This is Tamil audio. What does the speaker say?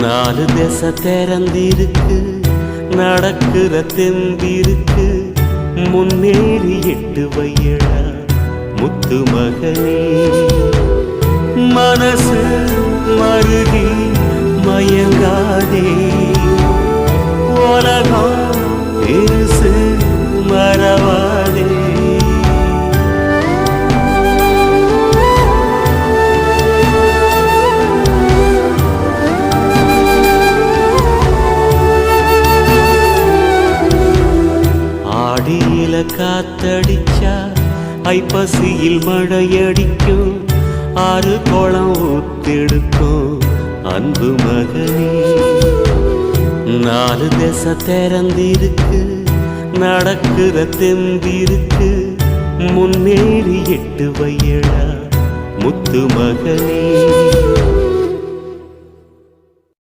நாலு திசை திறந்திருக்கு, நடக்கிற தெம்பிருக்கு, முன்னேறி எட்டு வையடா முத்து மகனே. மனசு மருகி மயங்காதே, உலகம் பெருசு மறவாதே. ஆடியில காத்தடிச்சா ஐப்பசியில் மழையடிக்கும், ஆறு குளம் ஊத்தெடுக்கும் அன்பு மகனே. நாலு திசை திறந்திருக்கு, நடக்கிற தெம்பிருக்கு, முன்னேறி எட்டு வையடா முத்து மகனே.